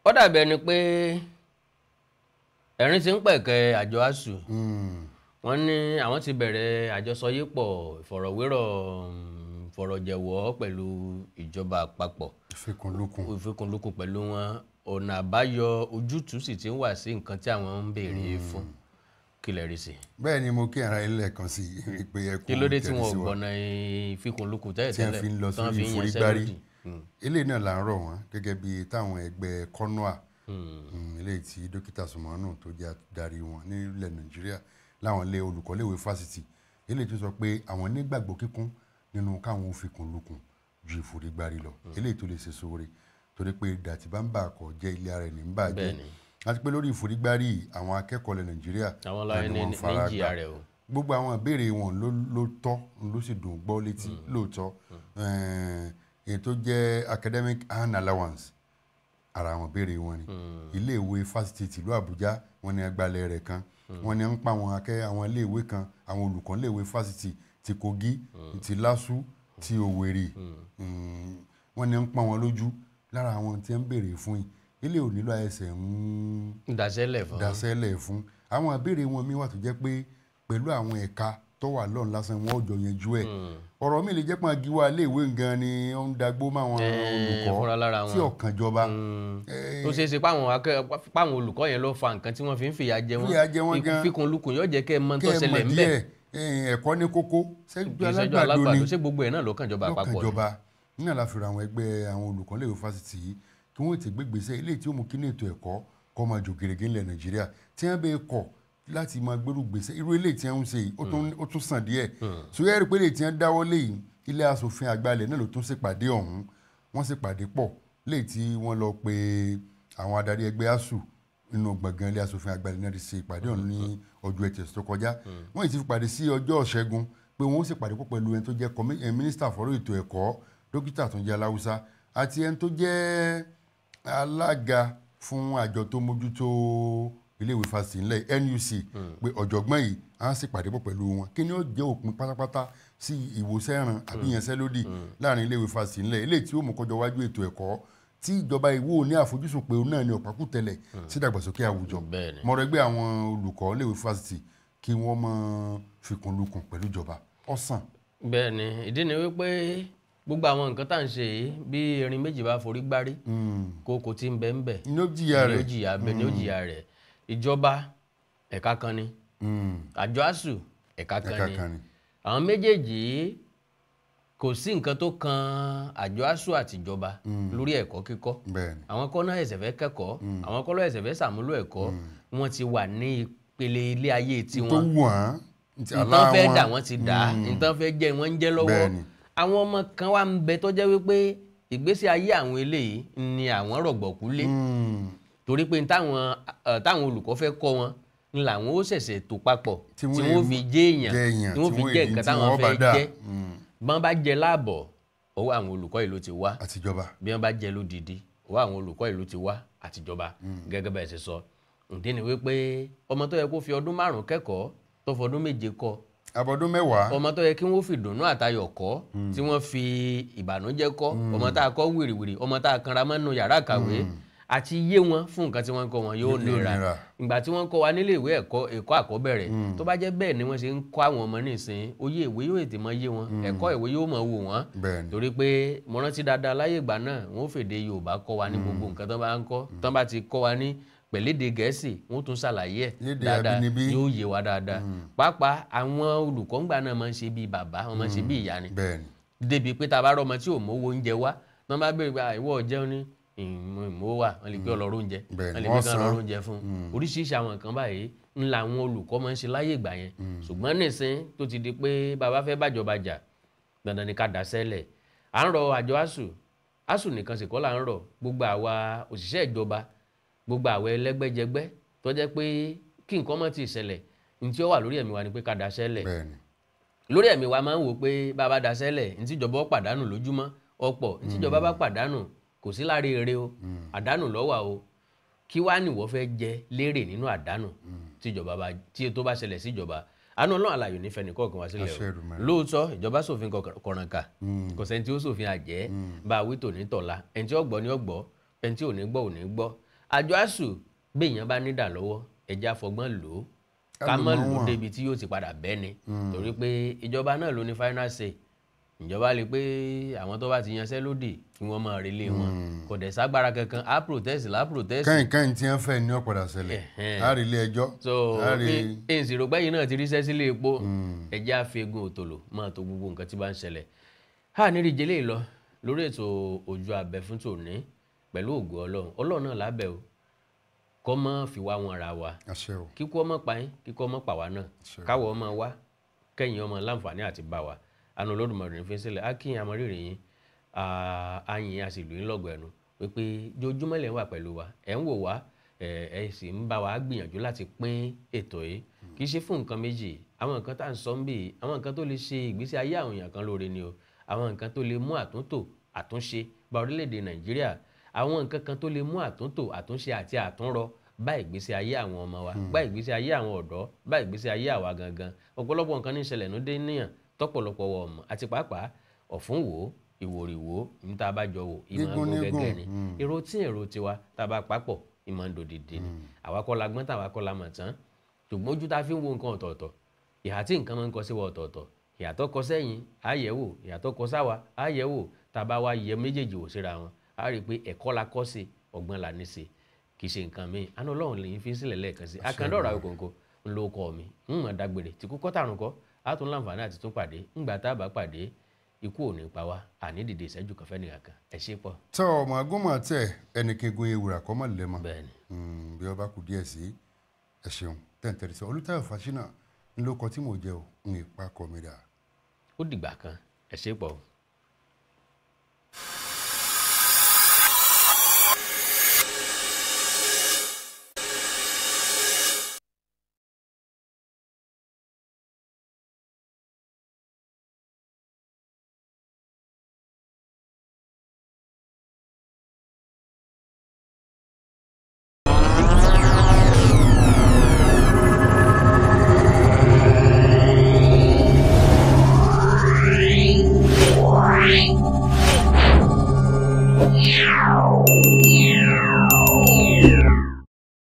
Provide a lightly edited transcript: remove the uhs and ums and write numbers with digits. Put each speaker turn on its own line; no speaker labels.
ó dàbí ẹni pé ẹ̀rín ti ń pẹ̀kẹ́ àjọ ASUU wọ́n ní àwọn ti bẹ̀rẹ̀ àjọsọyépọ̀ ìfọ̀rọ̀wérọ̀ ìfọ̀rọ̀jẹ̀wọ̀ pẹ̀lú ìjọba àpapọ̀ ìfikùnlukùn pẹ̀lú wọn ọ̀nà àbáyọ ojútùú sì ti ń wà sí nǹkan tí àwọn ń béèrè fún kí lẹ rí sí.
bẹ́ẹ̀ ni mo kí ara ilé kan sí pé ẹ kú
kí ló dé tí wọn ò gbọ́nà ìfikùnlukùn tẹ́lẹ̀
tí wọ́n fi ń lọ sí ìforígbárí eléyìí náà là ń rọ̀ wọ́n gẹ́gẹ́ bí táwọn ẹgbẹ́ kọ́nọ́à eléyìí tí dókítà Sùmọ́nù tó jẹ́ adarí wọn nílẹ̀ Nàìjíríà láwọn ilé olùkọ́léèwé fásitì eléyìí tó sọ pé àwọn nígbàgbọ́ kíkún nínú káwọn fikùnlukùn ju ìforígbárí lọ eléyìí tó lè ṣe sóore torí pé dàtí bá ń bà kọ jẹ́ ilé ara ẹni ń bà jẹ́ àti pé lórí ìforígbárí àwọn akẹ́kọ̀ọ́ ilẹ̀ Nàìjíríà
àwọn láyé ní Nàìjíríà rẹ̀ o
gbogbo àwọn ìbéèrè wọn ló tọ́ ló sì dùn gbọ́ létí lóòótọ́ èyí tó jẹ́ academic and allowance ara àwọn ìbéèrè wọn ni iléèwé fásitì tìlú Àbújá wọn ni agbalẹ̀ rẹ̀ kan wọn ni ń pa àwọn iléèwé kan àwọn olùkọ́ iléèwé fásitì ti Kogi ti LASU ti Òwèrì wọn ni ń pa wọn lójú lára àwọn tí ń béèrè fún yìí ilé ò nílò ẹsẹ̀ ń dasẹ́lẹ̀ fún àwọn ìbéèrè wọn mi wà tó jẹ́ pé pẹ̀lú àwọn ẹ̀ka tó wà lọ́n lásán wọn ò jọ yanjú ẹ̀ ọ̀rọ̀ mi lè jẹ́ pé àgíwá iléèwé gan ni ó ń dagbó máwọn olùkọ́ tí ọ̀kan jọba.
tó ṣeé ṣe páwọn olùkọ́ yẹn ló fa nǹkan tí wọ́n fi ń fìyà jẹ wọ́n ìfikùnlukùn yóò jẹ́ kẹ́ ẹ mọ̀ tó ṣẹlẹ̀ ń bẹ̀.
ẹ̀kọ́ ní kókó
ìṣẹ́jú alágbàdo ni ṣé gbogbo ẹ̀ náà ló kàn jọba àpapọ̀
ni. ní àlàáfíà àwọn ẹgbẹ́ àwọn olùkọ́ iléèwé fásitì yìí kí wọ́n ti gbégbèsè ilé tí ó mú kí ní ètò ẹ̀kọ́ kó máa jò gèrègé ńlẹ̀ Nàìjíríà tí wọ́n bẹ kọ̀ láti máa gbèrú gbèsè irú ilé tí wọ́n ń ṣe ó tún sàn díẹ̀ sóyè rí pé ilé tí wọ́n dáwọ́ lé yìí ilé asòfin àgbà ilẹ̀ náà ló tún ṣèpàdé ọ̀hún wọ́n ṣèpàdé pọ̀ léyìí tí wọ́n lọ pé àwọn adarí ẹgbẹ́ ASUU nínú gbọ̀ngàn ilé asòfin àgbà ilẹ̀ náà ti ṣe ìpàdé ọ̀hún ní ọjọ́ Ẹtì tó kọjá wọ́n yìí ti fi pàdé sí ọjọ́ Ṣẹ́gun pé wọ́n ṣèpàdé pọ̀ pẹ̀lú ẹni tó jẹ́ mínísítà fọ́rọ̀ ètò ẹ̀kọ́ dókítà tó jẹ́ Aláwùsá àti ẹni tó jẹ́ alága fún àjọ tó mójútó iléèwé fásitì ńlẹ̀ NUC pé ọ̀jọ̀gbọ́n yìí á sì pàdé pọ̀ pẹ̀lú wọn kí ni ó jẹ́ òpin pátápátá sí ìwòsàn ẹ̀ràn àbí ìyanṣẹ́lódì láàrin iléèwé fásitì ńlẹ̀ eléyìí tí ó mú kọjọ wájú ètò ẹ̀kọ́ tí ìjọba ìwó ní àfojúsùn pé òun náà ní ọ̀pákùtẹ̀lẹ̀ sí ìdàgbàsókè àwùjọ mọ̀rọ̀ ẹgbẹ́ àwọn olùkọ́ iléèwé fásitì kí wọ́n mọ̀ fikùnlukùn pẹ̀lú ìjọba ọ̀sán.
bẹ́ẹ̀ni ìdí ni wípé gbogbo àwọn nǹkan tá à ń ṣe yìí bí erin méjì bá forí gbárí kókó tí ń bẹ ń bẹ
ní ó
jìyà rẹ̀ ìjọba ẹ̀ka kan ni àjọ ASUU ẹ̀ka kan ni àwọn méjèèjì kò sí nǹkan tó kan àjọ ASUU àtìjọba lórí ẹ̀kọ́ kíkọ́ àwọn kọ́ náà ẹ̀sẹ̀ fẹ́ kẹ́kọ̀ọ́ àwọn kọ́ náà ẹ̀sẹ̀ fẹ́ sàmúlò ẹ̀kọ́ wọ́n ti wà ní ìpele ilé ayé tiwọn nǹkan fẹ́ dà wọ́n ti dà nǹkan fẹ́ jẹ́ wọ́n ń jẹ́ lọ́wọ́ àwọn ọmọ kan wà ń bẹ tó jẹ́ wípé ìgbésí ayé àwọn eléyìí ni àwọn rọ̀gbọ̀kú lé torí pé táwọn olùkọ́ fẹ́ kọ́ wọn ni làwọn ó ṣẹ̀ṣẹ̀ tó papọ̀ tí wọ́n fi jẹ́ èèyàn tí wọ́n fi jẹ́ nǹkan táwọn fẹ́ jẹ́ bọ́n bá jẹ láàbọ̀ ọwọ́ àwọn olùkọ́ ìlú ti wá
àtijọba
bí wọ́n bá jẹ lódìdí ọwọ́ àwọn olùkọ́ ìlú ti wá àtijọba gẹ́gẹ́ bẹ́ẹ̀ ṣe sọ ǹdí ni wípé ọmọ tó yẹ kó fi ọdún 5 kẹ́kọ̀ọ́ tó fọdún 7 kọ́
àbọ̀dún 10
ọmọ tó yẹ kí wọ́n fi dùnnú àtayọ̀ kọ́ tí wọ́n fi ìbànújẹ́ kọ́ ọmọ tá a kọ́ wìrìwìrì ọmọ tá a kanra mọ́nú yàrá kàwé àti yé wọn fún nǹkan tí wọ́n ń kọ́ wọn yóò nira ìgbà tí wọ́n ń kọ́ wa nílé ìwé ẹ̀kọ́ àkọ́bẹ̀rẹ̀ tó bá jẹ́ bẹ́ẹ̀ ni wọ́n ṣe ń kọ́ àwọn ọmọ nísìn oyè ìwé yóò ètè mọ yé wọn ẹ̀kọ́ ìwé yóò mọ wò wọ́n torí pé mo rántí dáadáa láyé ìgbà náà wọ́n ó fèdè Yorùbá kọ́ wa ní gbogbo nǹkan tó bá ń kọ́ tó bá ti kọ́ wa ní pẹ̀lédè Gẹ̀ẹ́sì wọ́n tún ṣàlàyé ẹ̀ dáadáa yóò yé wa dáadáa pàápàá àwọn olùkọ́ ńgbà náà máa ń ṣe bíi bàbá wọ́n máa ń ṣe bíi ìyá ni débi pé tá a bá rọ ọmọ tí ò mówó oúnjẹ wá wọ́n bá béèrè pé ìwọ jẹun ní ìmọ̀ wà wọ́n lè gbé ọlọ́run oúnjẹ wọ́n lè gbé ọlọ́run oúnjẹ fún oríṣiríṣi àwọn nǹkan báyìí ńlá àwọn olùkọ́ máa ń ṣe láyé ìgbà yẹn ṣùgbọ́n nísìn tó ti di pé bàbá fẹ́ bàjọba jà dandan ni ká dá sẹ́lẹ̀ à ń rọ àjọ ASUU nìkan sì kọ́ là ń rọ gbogbo àwa òṣìṣẹ́ ìjọba gbogbo àwa ẹlẹ́gbẹ́jẹgbẹ́ tó jẹ́ pé kí nǹkan má ti ṣẹlẹ̀ ní tí ó wà lórí ẹ̀mí wa ni pé ká dá sẹ́lẹ̀ lórí ẹ̀mí wa máa ń wò pé bàbá dá sẹ́lẹ̀ ní tíjọba ó pàdánù lójúmọ́ ọ̀pọ̀ ní tíjọba bá pàdánù kò sí láre eré o àdánù lọ́wọ́ o kí wàá nìwọ fẹ́ jẹ lérè nínú àdánù tí tó bá ṣẹlẹ̀ síjọba àánú Ọlọ́run àlàyé nífẹ̀ẹ́ nìkan kan wá sílẹ̀ o lóòótọ́ ìjọba ṣòfin kọ̀rànkà kò sẹ́ni tí ó ṣòfin àjẹ́ bá a wí tòní tọ̀la ẹni tí ó gbọ́ ni ó gbọ́ ẹni tí ò ní gbọ́ ò ní gbọ́ àjọ ASUU béèyàn bá nídà lọ́wọ́ ẹja fọgbọ́n lò ó ká mọ́ lò ó débi tí yóò ti padà bẹ́ni torí pé ìjọba náà ló ní final say ìjọba lè pé àwọn tó bá ti yanṣẹ́ lódì kí wọ́n máa relé wọn kò dẹ̀ ságbára kankan á protest lá protest.
káyìn tí wọ́n fẹ́ ní ọ̀padà ṣẹlẹ̀ á rí ilé ẹjọ́.
so èsì rògbẹ́yìn náà ti ríṣẹ́ sílé epo ẹjẹ́ àfẹ́gun òtòlò máa tó gbogbo nǹkan tí bá ń ṣẹlẹ̀. a ní rí jẹ́lẹ̀ lọ lórí ètò ojú abẹ fún tòní pẹ̀lú ògo ọlọ́run náà lábẹ́ o kọ́ mọ́ fi wá wọn ra wa kíkú ọmọ pa yín kíkú ọmọ pa wá náà káwọ́ ọmọ wa kẹ́yìn ọmọ láǹfààní àti bá wa àna Olódùmarè ní fi sílẹ̀ á kí àmọ́ rírì yín àyìn a sì lù yín lọ́gọ̀ ẹnu wípé jojúmọ́ lẹ́ ń wà pẹ̀lú wa ẹ̀ ń wò wá ẹ̀ sì ń bá wa gbìyànjú láti pín ètò yìí kì í ṣe fún nǹkan méjì àwọn nǹkan tá à ń sọ ń bì àwọn nǹkan tó lè ṣe ìgbésí ayé àwọn èèyàn kan lóore ni o àwọn nǹkan tó lè mú àtúntò àtúnṣe bá orílẹ̀-èdè Nàìjíríà àwọn nǹkan kan tó lè mú àtúntò àtúnṣe àti àtúnrọ bá ìgbésí ayé àwọn ọmọ wa bá ìgbésí ayé àwọn ọ̀dọ́ bá ìgbésí ayé àwa gangan ọ̀pọ̀lọpọ̀ nǹkan ní ìṣẹ̀lẹ̀ ló dé níyàn tọ́pọ̀lọpọ̀ wọ ọmọ àti pàápàá ọ̀fun wò ìwòrì wò ní tá a bá jọ wò ìmọ̀ ẹ̀gbọ́n gẹ́gẹ́ ni èrò tí èrò tiwa tá a bá papọ̀ ìmọ̀ ń dòdìdì ni àwa kọ́ la gbọ́n tá àwa kọ́ la mọ̀ tán ṣùgbọ́n ojú tá a fi ń wo nǹkan ọ̀tọ̀ọ̀tọ̀ ìhà tí nǹkan máa ń kọ sí wa ọ̀tọ̀ọ̀tọ̀ ìhà tó kọ sẹ́yìn á yẹ̀ wò ìhà tó kọ sáwa á yẹ̀ wò tá a bá wá yẹ méjèèjì wò síra wọn á rí i pé ẹ̀kọ́ la kọ́ sí ọgbọ́n la ní sí kì í ṣe nǹkan míì àná Ọlọ́run lè fi sílẹ̀ lẹ́ẹ̀kan sí akandọ́ra òkòǹkò ńlọ ọkọ mi ń mọ̀ dágbére tí kúkọ́ tàrùn kọ́ á tún láǹfààní àti tún pàdé ńgbà tá a bá pàdé ikú ò ní pa wá àní dìde ìṣẹ́jú kan fẹ́ nìkan kan ẹ ṣe pọ̀.
tọ́ ọmọ agúnmọ̀ tẹ ẹnìkegun ewúrà kọ́ mọ̀ lẹ́mọ̀ bí ọba kù díẹ̀ sí ẹ ṣeun tẹ̀ǹtẹ̀rẹ̀sẹ̀ Olútáyọ̀ Fáṣínà ńlọkọ tí mo jẹ́ ò ń ipa kọ́ mi dà.
ó dìgbà kan ẹ ṣe pọ̀.